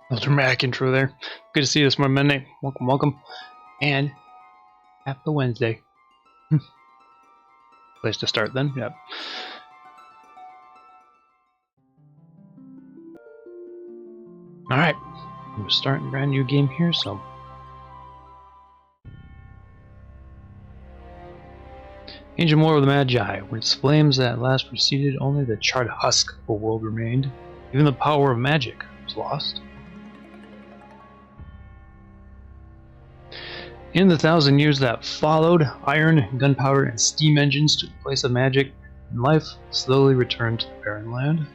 A dramatic intro there. Good to see you this morning, midnight. Welcome, welcome. And happy Wednesday. Place to start then. Yep. Alright. I'm starting a brand new game here, so. Ancient War of the Magi. When its flames at last receded, only the charred husk of a world remained. Even the power of magic was lost. In the 1,000 years that followed, iron, gunpowder, and steam engines took the place of magic, and life slowly returned to the barren land.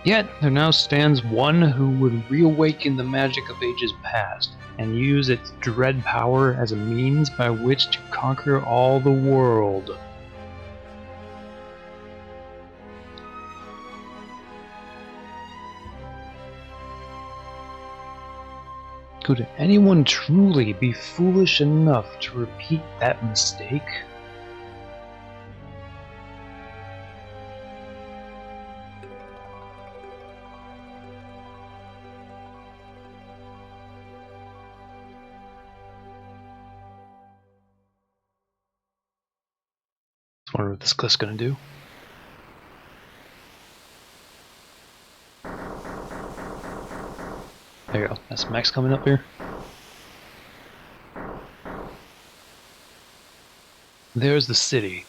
Yet, there now stands one who would reawaken the magic of ages past, and use its dread power as a means by which to conquer all the world. Could anyone truly be foolish enough to repeat that mistake? I wonder what this cliff's gonna do. There you go. That's some Max coming up here. There's the city.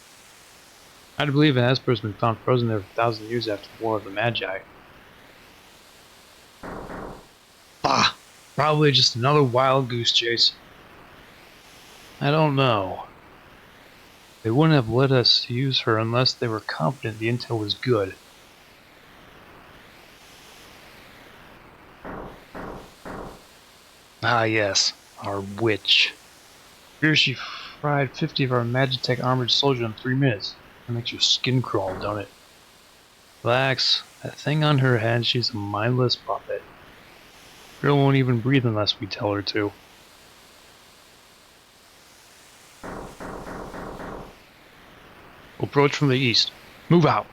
I'd believe Asper has been found frozen there for 1,000 years after the War of the Magi. Bah! Probably just another wild goose chase. I don't know. They wouldn't have let us use her unless they were confident the intel was good. Ah yes, our witch. Here she fried 50 of our Magitech armored soldiers in 3 minutes. That makes your skin crawl, don't it? Relax. That thing on her head, she's a mindless puppet. Girl won't even breathe unless we tell her to. Approach from the east. Move out.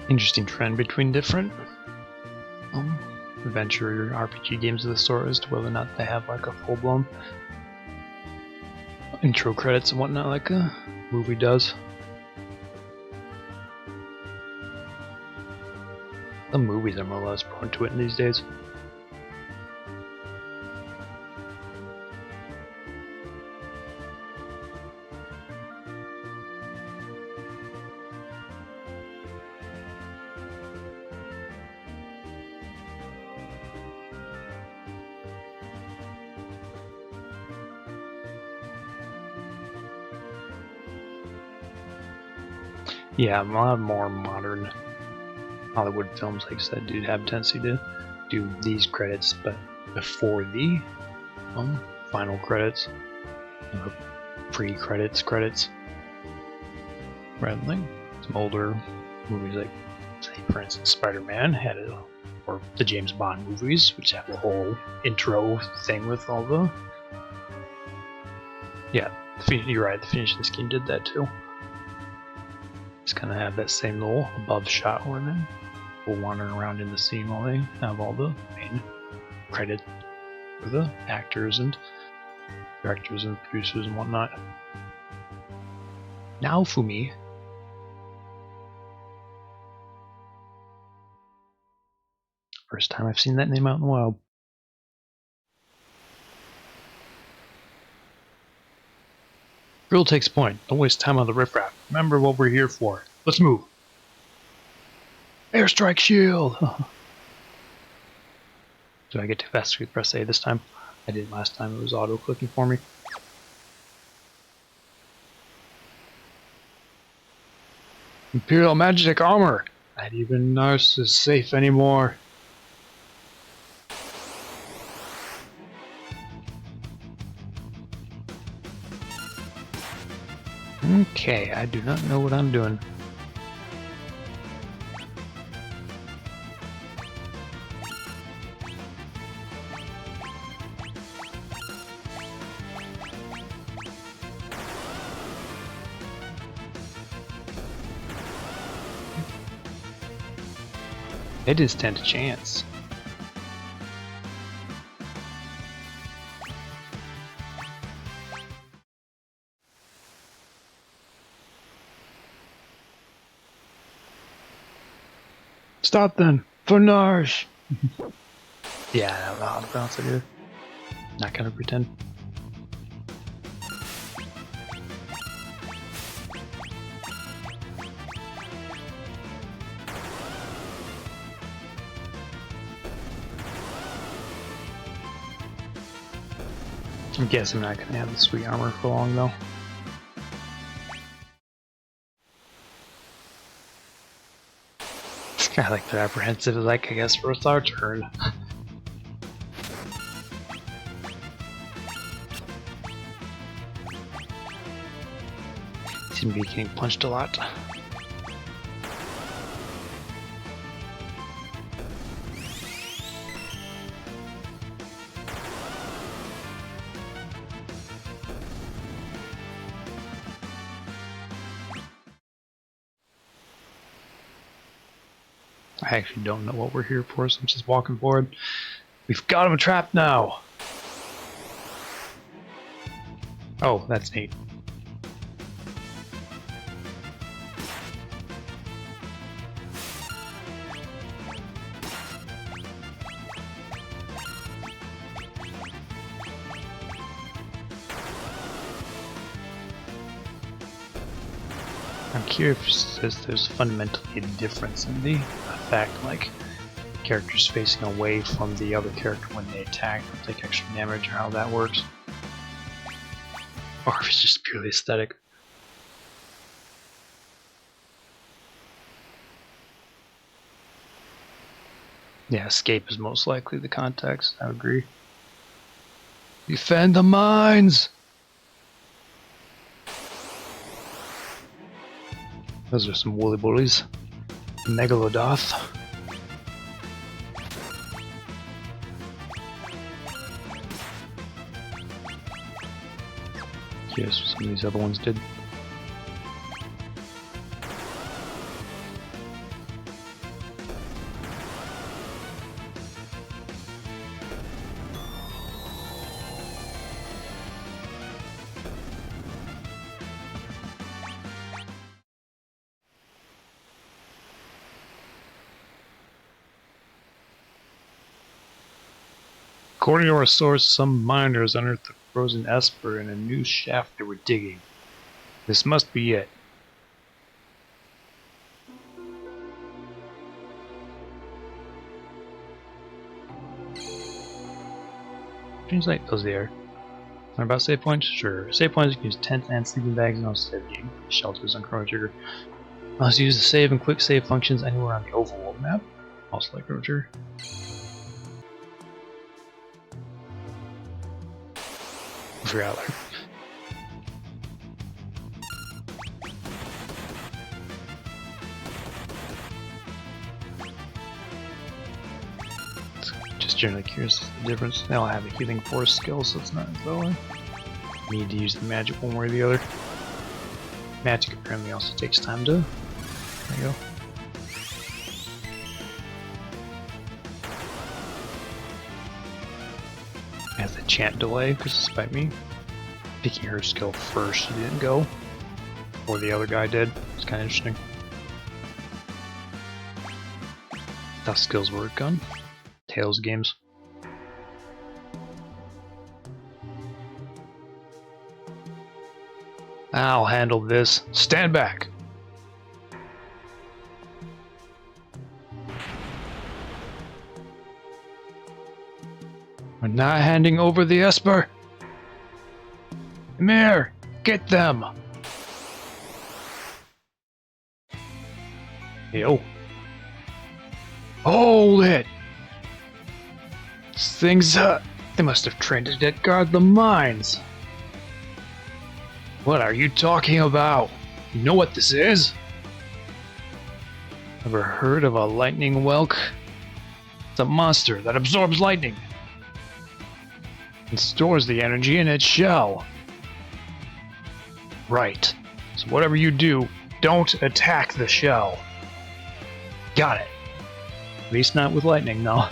Interesting trend between different adventure RPG games of the sort as to whether or not they have like a full-blown intro credits and whatnot like a movie does. The movies are more or less prone to it these days. Yeah, a lot more modern Hollywood films, like I said, do have a tendency to do these credits, but before the final credits, or pre-credits credits, rather than some older movies, like, say, for instance, Spider-Man had it, or the James Bond movies, which have the whole intro thing with all the. Yeah, you're right. The finishing scheme did that too. Just kind of have that same little above shot where then people wandering around in the scene while they have all the main credit for the actors and directors and producers and whatnot. Now Fumi. First time I've seen that name out in the wild. Drill takes point. Don't waste time on the riffraff. Remember what we're here for. Let's move. Airstrike shield! Did I get too fast to press A this time? I did last time. It was auto-clicking for me. Imperial magic armor! Not even ours is safe anymore. Okay, I do not know what I'm doing. They just stand a chance. Stop then! For Narsh! Yeah, I don't know how to pronounce it either. Not gonna pretend. I'm guessing I'm not gonna have the sweet armor for long though. It's kinda like they're apprehensive, like I guess for it's our turn. Seem to be getting punched a lot. I actually don't know what we're here for, so I'm just walking forward. We've got him trapped now! Oh, that's neat. I'm curious if there's fundamentally a difference in the fact, like, characters facing away from the other character when they attack will take extra damage, or how that works. Or if it's just purely aesthetic. Yeah, escape is most likely the context, I would agree. Defend the mines! Those are some woolly bullies. Megalodoth. Yes, some of these other ones did. According to our source, some miners unearthed the frozen Esper in a new shaft they were digging. This must be it. Seems like those there. What about save points? Sure. Save points, you can use tents and sleeping bags and also save game shelters on Chrono Trigger. Also use the save and quick save functions anywhere on the overworld map. Also like Chrono Trigger. I forgot like. Just generally curious the difference. They all have a healing force skill, so it's not as though I need to use the magic one way or the other. Magic apparently also takes time to. There you go. Has the chant delay, because despite me picking her skill first, she didn't go. Or the other guy did. It's kind of interesting. How skills work on Tales games. I'll handle this. Stand back! We're not handing over the Esper! Come here! Get them! Yo. Hold it! This thing's, they must have trained it to guard the mines. What are you talking about? You know what this is? Ever heard of a lightning whelk? It's a monster that absorbs lightning and stores the energy in its shell. Right. So whatever you do, don't attack the shell. Got it. At least not with lightning, no.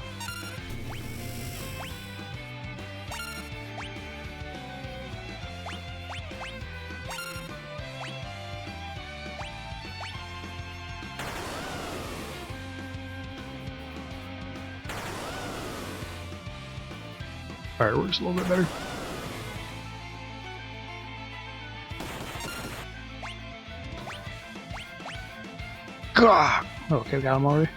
Fireworks a little bit better. Gah! Okay, got him already.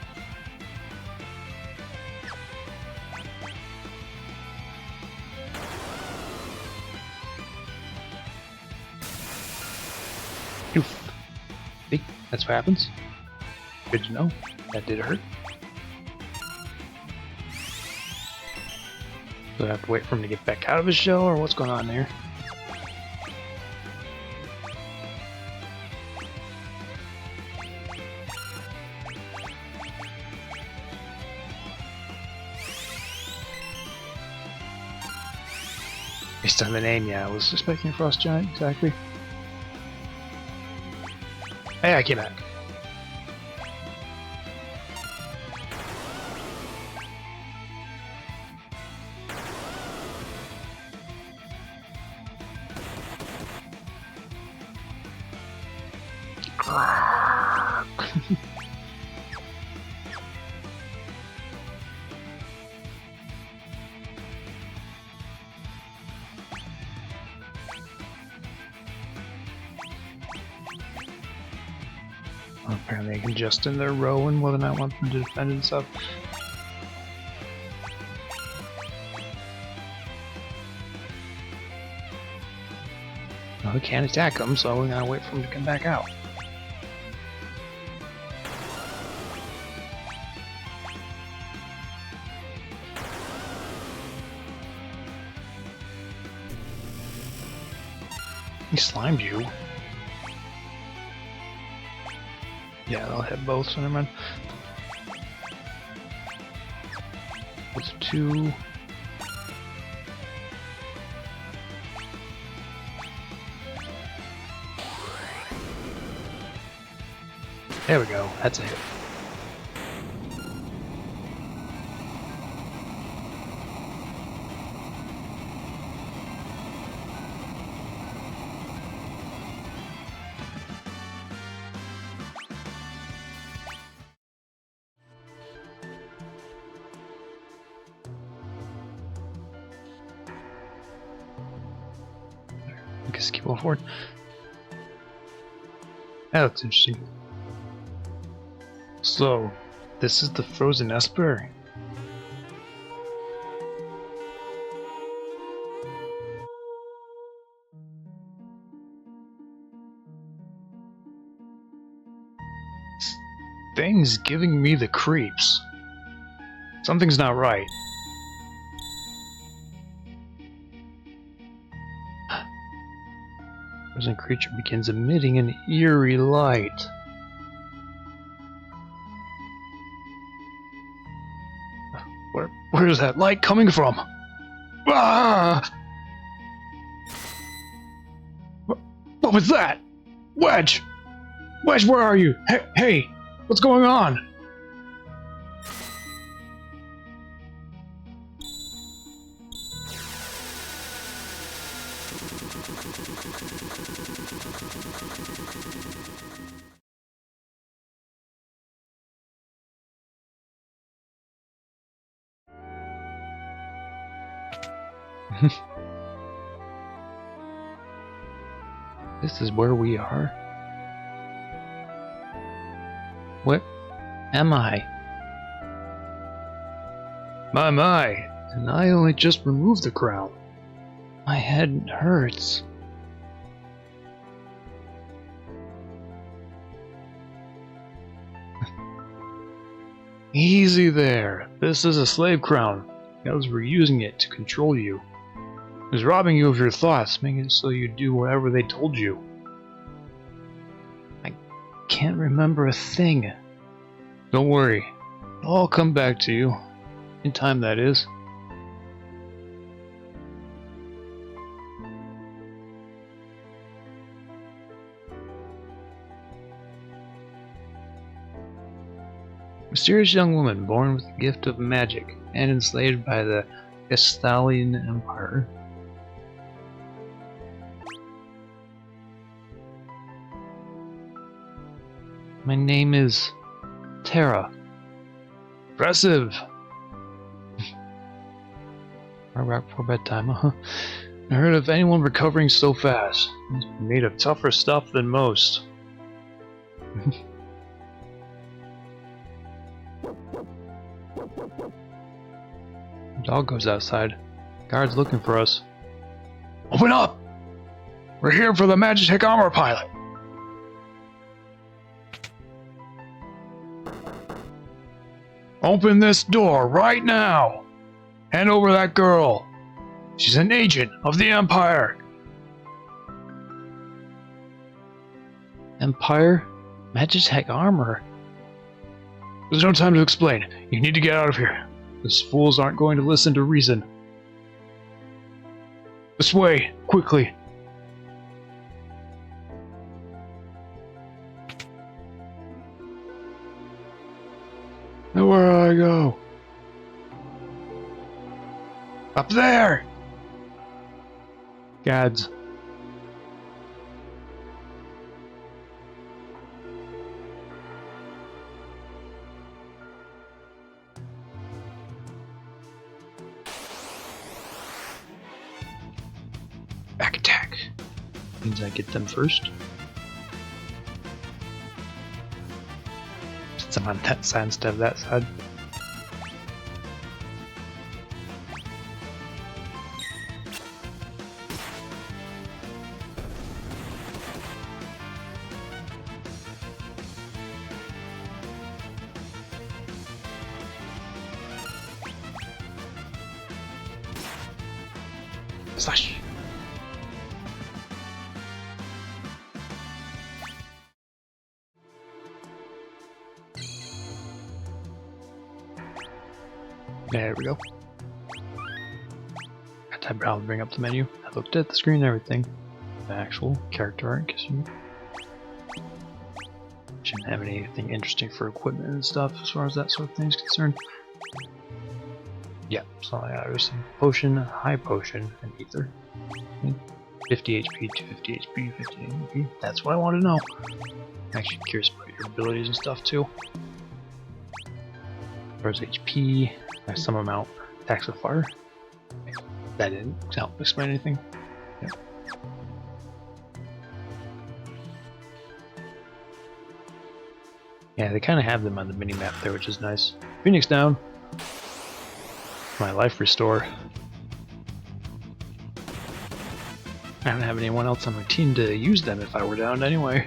Oof. See? That's what happens. Good to know. That did hurt. Do I have to wait for him to get back out of his shell, or what's going on there? Based on the name, yeah, I was expecting a frost giant, exactly. Hey, I came back. Apparently I can adjust in their row and whether or not I want them to defend and stuff. Well, we can't attack them, so we gotta wait for them to come back out. He slimed you. Yeah, they'll hit both, so never mind. That's 2. There we go, that's a hit. I guess keep going forward. That looks interesting. So, this is the frozen Esper. This thing's giving me the creeps. Something's not right. Frozen creature begins emitting an eerie light. Where's that light coming from? Ah! What was that? Wedge! Wedge, where are you? Hey, what's going on? This is where we are. Where am I? My, and I only just removed the crown. My head hurts. Easy there. This is a slave crown. The others were using it to control you. It was robbing you of your thoughts, making it so you do whatever they told you. I can't remember a thing. Don't worry. I'll come back to you. In time, that is. Mysterious young woman born with the gift of magic and enslaved by the Castalian Empire. My name is Terra. Impressive! Right back before bedtime, huh? I heard of anyone recovering so fast. He's made of tougher stuff than most. Dog goes outside. Guard's looking for us. Open up! We're here for the Magitech armor pilot. Open this door right now! Hand over that girl! She's an agent of the Empire! Empire? Magitech armor? There's no time to explain. You need to get out of here. These fools aren't going to listen to reason. This way, quickly. Now where do I go? Up there! Gads. Back attack. Means I get them first. Since I'm on that side instead of that side. Slash. There we go. Got to probably bring up the menu. I looked at the screen and everything. The actual character art, guess you shouldn't have anything interesting for equipment and stuff as far as that sort of thing is concerned. Yeah, so I got some potion, high potion, and ether. 50 HP, 250 HP, 50 HP. That's what I want to know. I'm actually curious about your abilities and stuff too. Where's HP? There's some amount. Attacks with fire. That didn't help explain anything. Yeah. Yeah, they kind of have them on the mini map there, which is nice. Phoenix down. My life restore. I don't have anyone else on my team to use them if I were down anyway.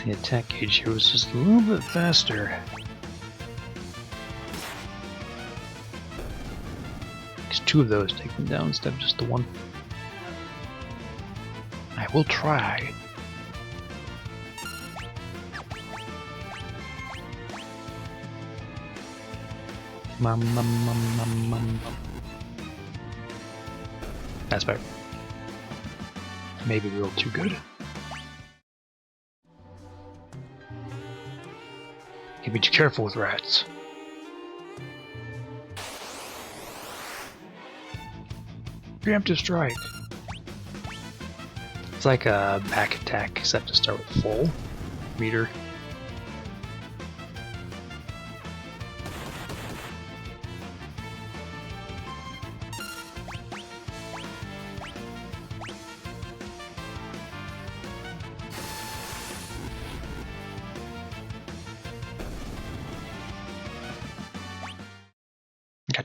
The attack gauge here was just a little bit faster. Because two of those take them down instead of just the one. I will try. That's better. Maybe a little too good. Be too careful with rats. Preemptive strike. It's like a back attack, except to start with full meter.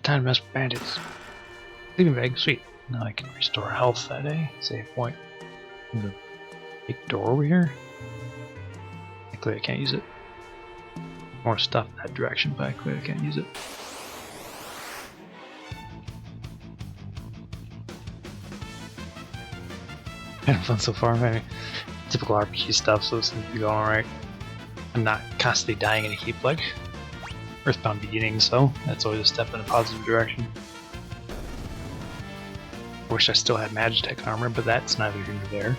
time to mess with bandits. Sleeping bag, sweet. Now I can restore health that day. Save point. There's a big door over here. Clearly I can't use it. More stuff in that direction, but I clearly can't use it. Having fun so far, maybe. Typical RPG stuff, so it seems to be going alright. I'm not constantly dying in a heap like Earthbound Beginnings, so that's always a step in a positive direction. Wish I still had Magitech armor, but that's neither here nor there.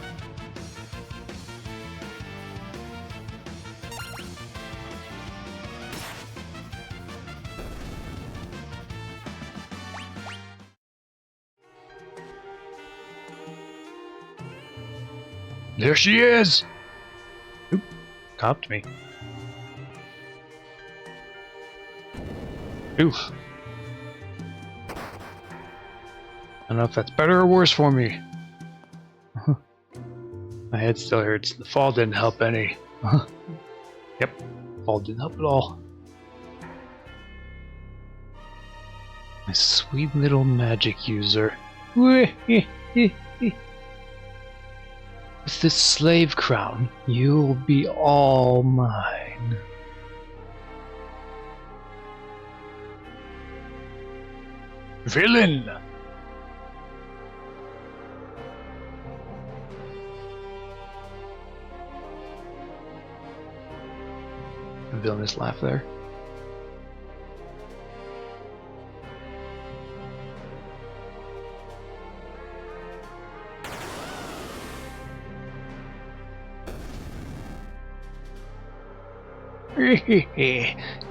There she is! Oop, copped me. Oof. I don't know if that's better or worse for me. My head still hurts. The fall didn't help any. Yep, fall didn't help at all. My sweet little magic user. With this slave crown, you'll be all mine. Villain! A villainous laugh there.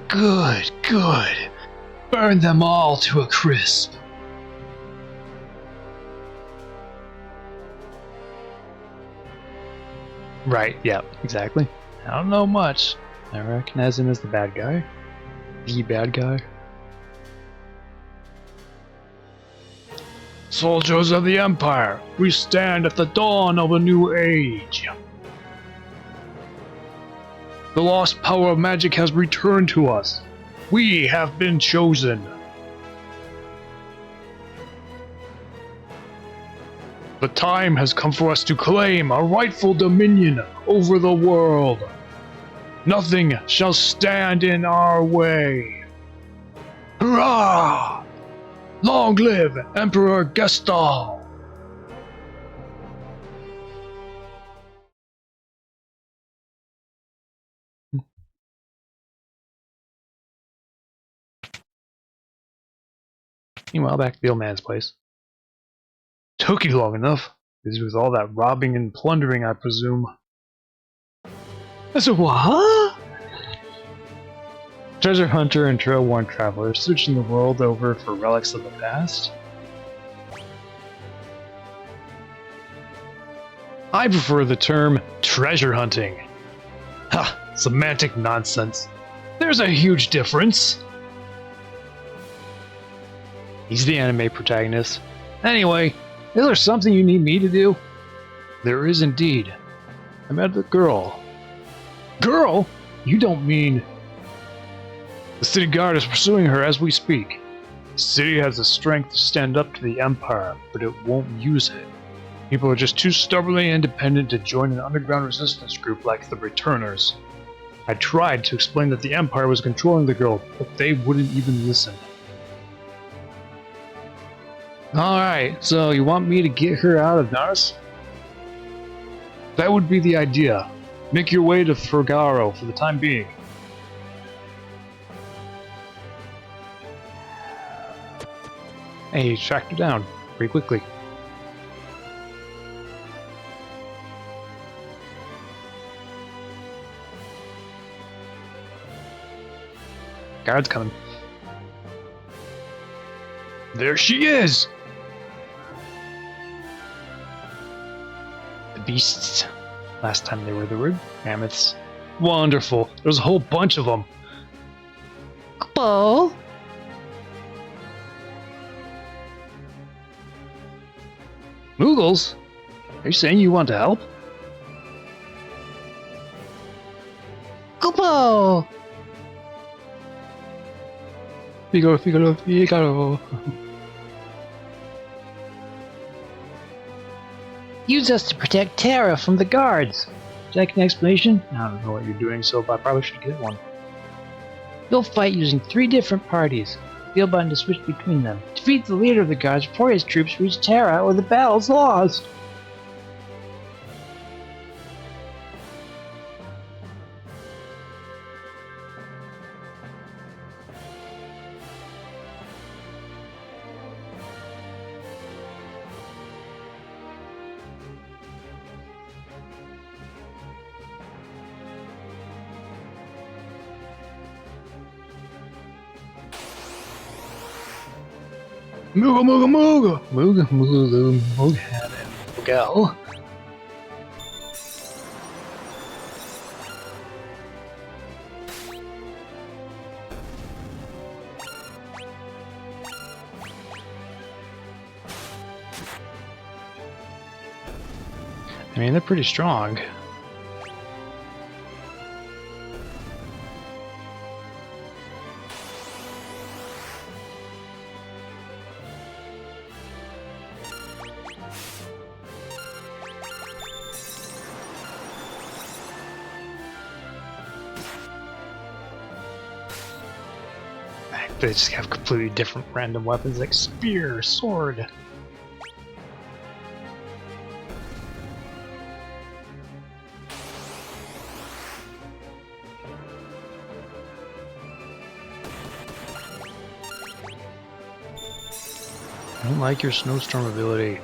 Good, good. Burn them all to a crisp. Right, yeah, exactly. I don't know much. I recognize him as the bad guy. The bad guy. Soldiers of the Empire, we stand at the dawn of a new age. The lost power of magic has returned to us. We have been chosen. The time has come for us to claim a rightful dominion over the world. Nothing shall stand in our way. Hurrah! Long live Emperor Gestal! Meanwhile, back to the old man's place. Took you long enough. Busy with all that robbing and plundering, I presume. As a what? Treasure hunter and trail-worn traveler searching the world over for relics of the past. I prefer the term treasure hunting. Ha! Semantic nonsense. There's a huge difference. He's the anime protagonist. Anyway, is there something you need me to do? There is indeed. I met a girl. Girl? You don't mean... The city guard is pursuing her as we speak. The city has the strength to stand up to the Empire, but it won't use it. People are just too stubbornly independent to join an underground resistance group like the Returners. I tried to explain that the Empire was controlling the girl, but they wouldn't even listen. Alright, so you want me to get her out of Nars? That would be the idea. Make your way to Fergaro for the time being. Hey, tracked her down pretty quickly. Guard's coming. There she is! The beasts. Last time they were the word mammoths. Wonderful. There's a whole bunch of them. Ball. Moogles? Are you saying you want to help? Kupo! Figaro, Figaro, Figaro. Use us to protect Terra from the guards. Would you like an explanation? I don't know what you're doing, so I probably should get one. You'll fight using 3 different parties. Field button to switch between them. Defeat the leader of the guards before his troops reach Terra or the battle's lost. Mooga Mooga Mooga! Mooga Mooga Mooga Moogal. I mean, they're pretty strong. They just have completely different random weapons like spear, sword. I don't like your snowstorm ability.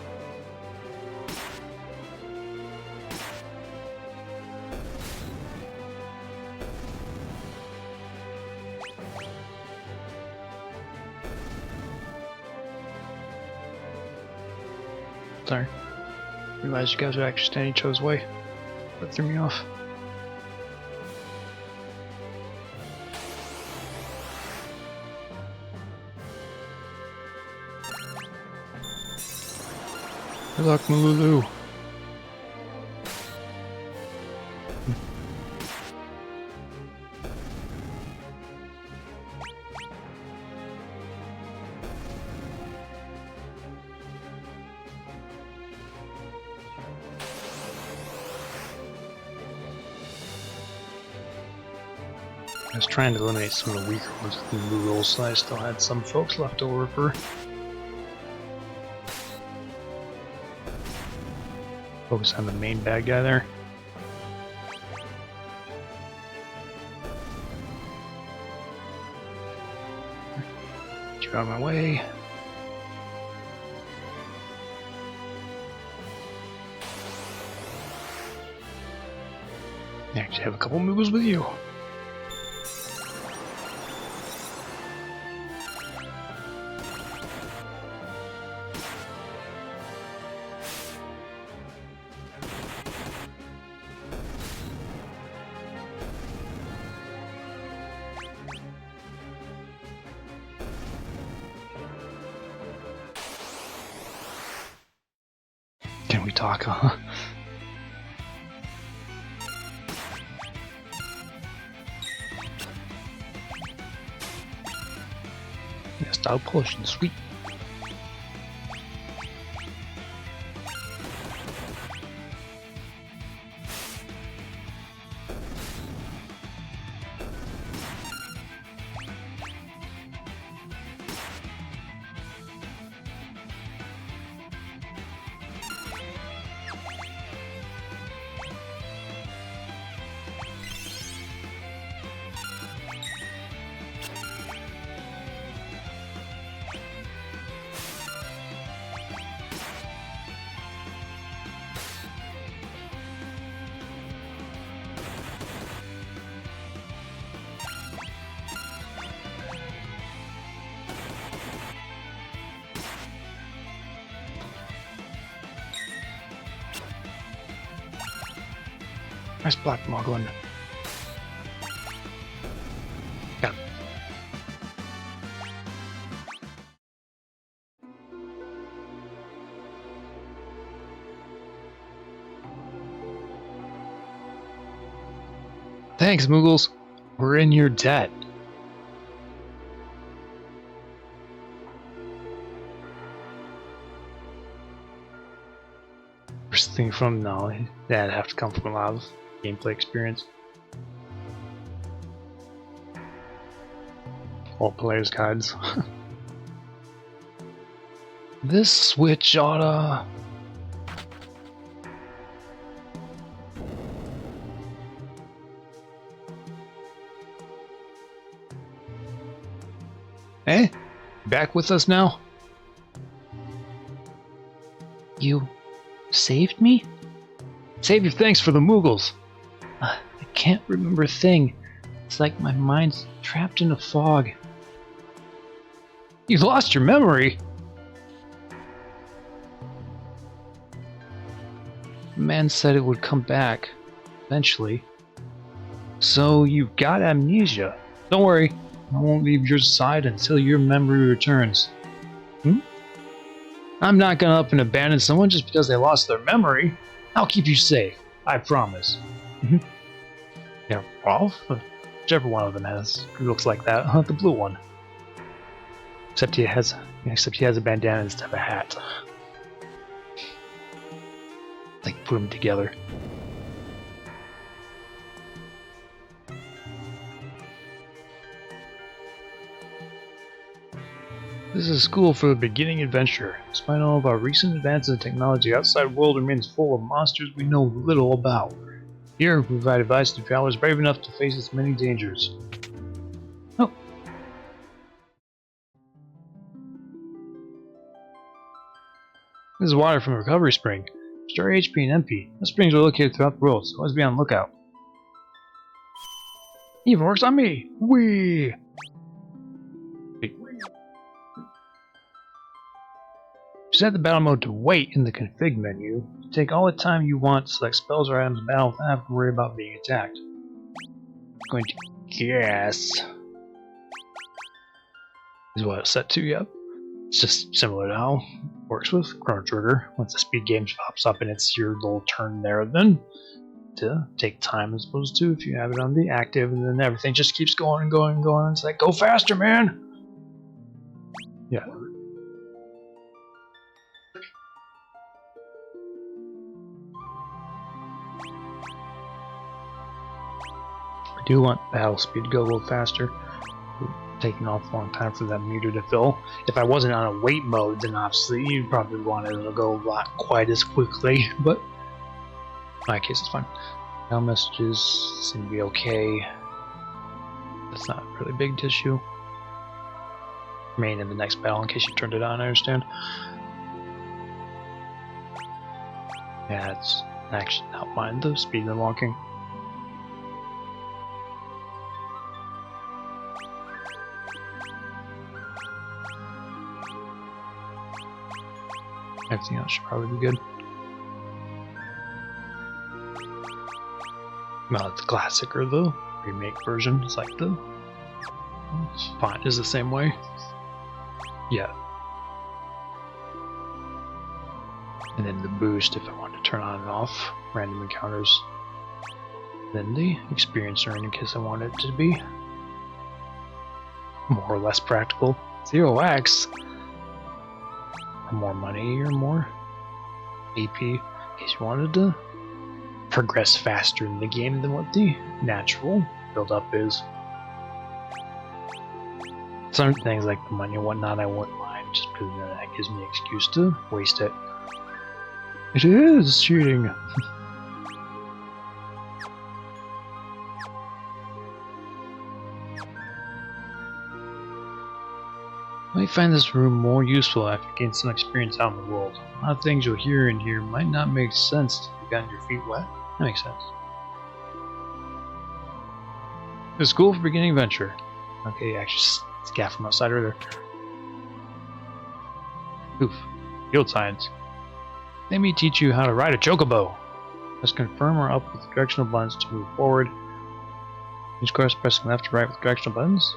Sorry. Realized you guys were actually standing each other's way. That threw me off. Good luck, Malulu. I was trying to eliminate some of the weaker ones with the blue rolls, so I still had some folks left over for focus on the main bad guy there. Get you out of my way. I actually have a couple moves with you. Can we talk, huh? Yeah, style potion, sweet. Nice black Moglin. Got him. Thanks, Moogles. We're in your debt. Nothing from no. That'd have to come from a lot of gameplay experience. All players' guides. This switch oughta. Eh? Back with us now? You saved me? Save your thanks for the Moogles. I can't remember a thing. It's like my mind's trapped in a fog. You lost your memory? The man said it would come back. Eventually. So you've got amnesia. Don't worry, I won't leave your side until your memory returns. I'm not gonna up and abandon someone just because they lost their memory. I'll keep you safe, I promise. Yeah, Rolf? Whichever one of them looks like that. The blue one. Except he has a bandana instead of a hat. Like put them together. This is a school for the beginning adventure. Despite all of our recent advances in technology, the outside world remains full of monsters we know little about. Here, we provide advice to travelers brave enough to face its many dangers. Oh. This is water from a recovery spring. Restore HP and MP. The springs are located throughout the world, so always be on the lookout. Even works on me! Whee! Set the battle mode to wait in the config menu. Take all the time you want to select spells or items in battle without having to worry about being attacked. I'm going to guess. Is what it's set to, yep. It's just similar to how it works with Chrono Trigger. Once the speed game pops up and it's your little turn there, then to take time as opposed to if you have it on the active, and then everything just keeps going and going and going. It's like, go faster, man! Yeah. I do want battle speed to go a little faster. Taking off a long time for that meter to fill. If I wasn't on a wait mode, then obviously you'd probably want it to go not quite as quickly, but in my case it's fine. Now messages seem to be okay. That's not really big issue. Remain in the next battle in case you turned it on, I understand. Yeah, it's actually not mind the speed and walking. Everything else should probably be good. Well, it's classic or the remake version. It's like the font is the same way. Yeah. And then the boost if I want to turn on and off random encounters. Then the experience earn in case I want it to be more or less practical. 0x. More money or more AP in case you wanted to progress faster in the game than what the natural build-up is. Some things like the money and whatnot I wouldn't mind just because then that gives me an excuse to waste it. It is cheating! You might find this room more useful after you gain some experience out in the world. A lot of things you'll hear in here might not make sense if you've gotten your feet wet. That makes sense. The School for Beginning Adventure. Okay, actually, scat from outside earlier. Oof. Field Science. Let me teach you how to ride a chocobo. Press confirm or up with the directional buttons to move forward. Each course pressing left or right with directional buttons.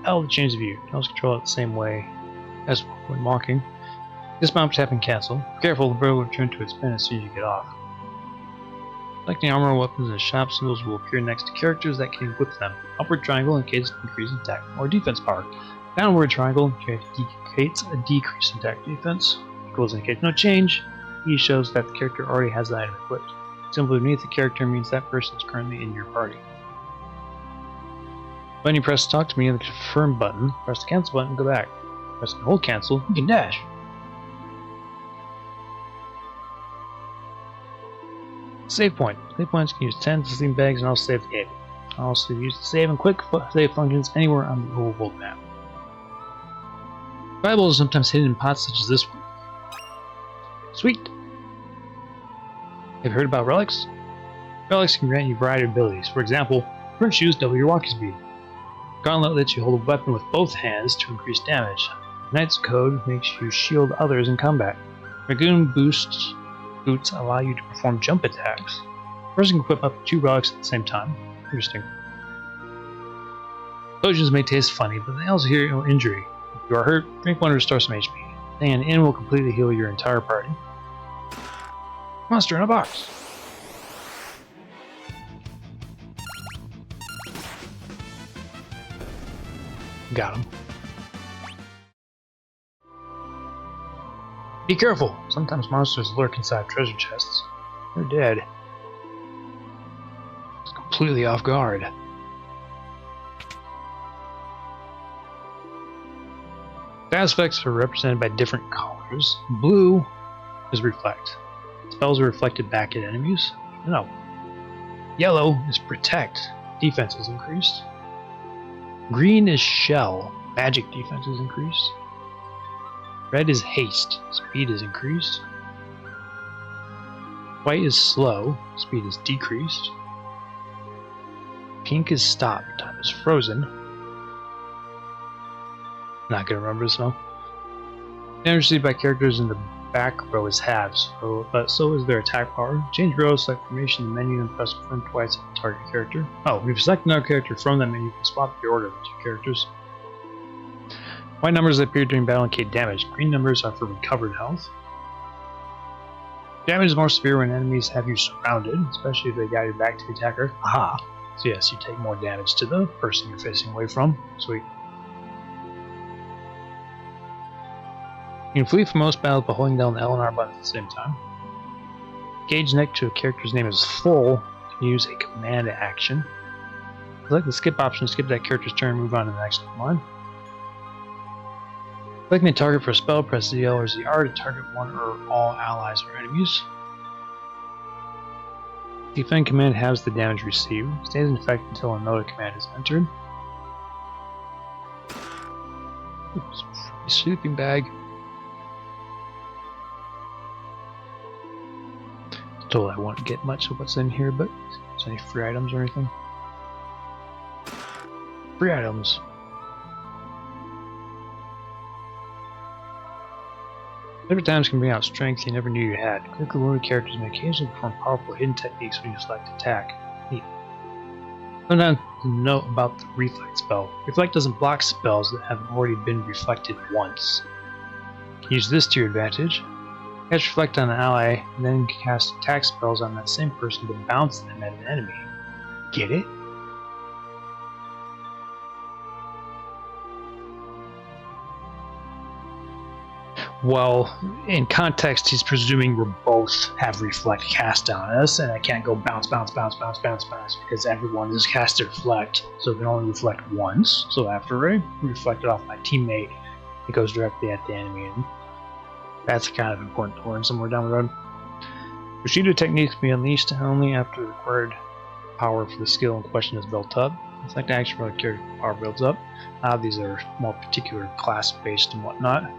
L to change the view. You can also control it the same way as when walking. Dismount, tap, and cancel. Be careful, the bird will return to its pen as soon as you get off. Selecting armor, weapons, and shop symbols will appear next to characters that can equip them. Upward triangle indicates an increase in attack or defense power. Downward triangle indicates a decrease in attack defense. Equals indicates no change. E shows that the character already has the item equipped. Symbol beneath the character means that person is currently in your party. When you press talk to me on the confirm button, press the cancel button and go back. Press and hold cancel, you can dash. Save point. Save points can use 10 sleeping bags and also save the game. Also use the save and quick save functions anywhere on the overworld map. Valuables are sometimes hidden in pots such as this one. Sweet! Have you heard about relics? Relics can grant you a variety of abilities. For example, Sprint shoes double your walking speed. Gauntlet lets you hold a weapon with both hands to increase damage. Knight's Code makes you shield others in combat. Dragoon boots allow you to perform jump attacks. A person can equip up to 2 relics at the same time. Interesting. Potions may taste funny, but they also heal no injury. If you are hurt, drink one to restore some HP. Staying in an inn will completely heal your entire party. Monster in a box. Got him. Be careful! Sometimes monsters lurk inside treasure chests. They're dead. It's completely off guard. Status effects are represented by different colors. Blue is reflect. Spells are reflected back at enemies. No. Yellow is protect. Defense is increased. Green is shell. Magic defense is increased. Red is haste. Speed is increased. White is slow. Speed is decreased. Pink is stop. Time is frozen. Not gonna remember this one. Damage received by characters in the back row is halves, but so is their attack power. Change row, select formation in the menu, and press confirm twice on the target character. Oh, if you select another character from that menu, you can swap the order of the 2 characters. White numbers that appear during battle indicate damage. Green numbers are for recovered health. Damage is more severe when enemies have you surrounded, especially if they guide you back to the attacker. Aha! So yes, you take more damage to the person you're facing away from. Sweet. You can flee from most battles by holding down the L and R buttons at the same time. Gauge next to a character's name is full. You can use a command action. Select the skip option to skip that character's turn and move on to the next one. Selecting a target for a spell, press the L or ZR to target one or all allies or enemies. Defend command has the damage received. Stays in effect until another command is entered. Oops, sleeping bag. Told I won't get much of what's in here, but is there any free items or anything? Free items. Different times can bring out strength you never knew you had. Critically wounded characters may occasionally perform powerful hidden techniques when you select attack. Neat. Sometimes to note about the reflect spell. Reflect doesn't block spells that have already been reflected once. Use this to your advantage. Cast reflect on an ally, and then cast attack spells on that same person to bounce them at an enemy. Get it? Well, in context, he's presuming we both have reflect cast on us, and I can't go bounce, bounce, bounce, bounce, bounce, bounce, because everyone is cast to reflect, so it can only reflect once. So after I reflect it off my teammate, it goes directly at the enemy, and that's kind of important to learn somewhere down the road. Procedure techniques can be unleashed only after the required power for the skill in question is built up. Select action for the character power builds up. These are more particular class-based and whatnot.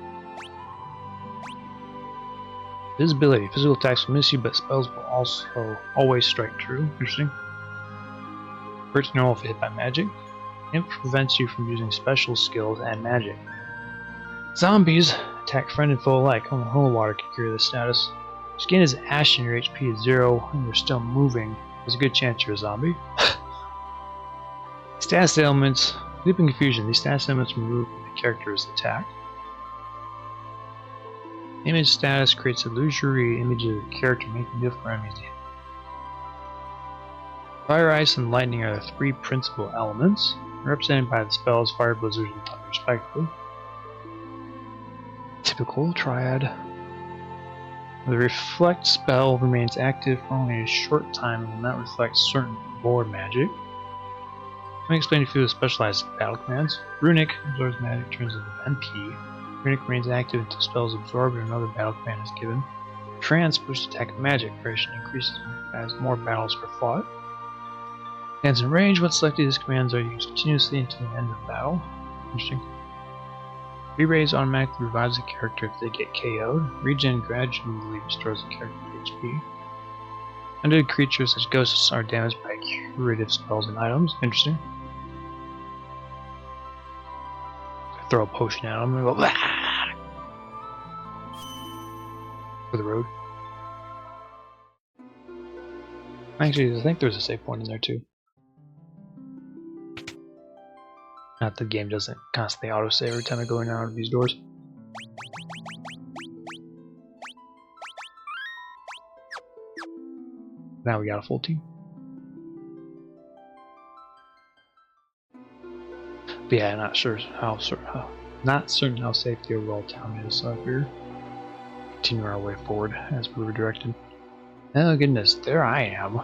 Visibility. Physical attacks will miss you, but spells will also always strike true. Interesting. Hurts normal if hit by magic. Imp prevents you from using special skills and magic. Zombies attack friend and foe alike. Only holy water can cure this status. Skin is ashen, your HP is 0, and you're still moving. There's a good chance you're a zombie. Status elements. Sleep and confusion. These status elements remove when the character is attacked. Image status creates illusory images of the character, making it difficult for enemies. Fire, ice, and lightning are the 3 principal elements, represented by the spells fire, blizzard, and thunder, respectively. Typical triad. The reflect spell remains active for only a short time and will not reflect certain lore magic. Let me explain a few of the specialized battle commands. Runic absorbs magic turns into MP. Runic remains active until spells absorbed and another battle command is given. Trance boosts attack and magic duration increases as more battles are fought. Commands in range, when selected, these commands are used continuously until the end of battle. Interesting. Re-raise automatically revives a character if they get KO'd. Regen gradually restores a character's HP. Undead creatures such as ghosts are damaged by curative spells and items. Interesting. Throw a potion at them and go "Blah!" for the road. Actually, I think there's a save point in there too. Not the game doesn't constantly autosave every time I go in and out of these doors. Now we got a full team. But yeah, not certain how safe the overall town is, so we're continuing our way forward as we were directed. Oh goodness, there I am.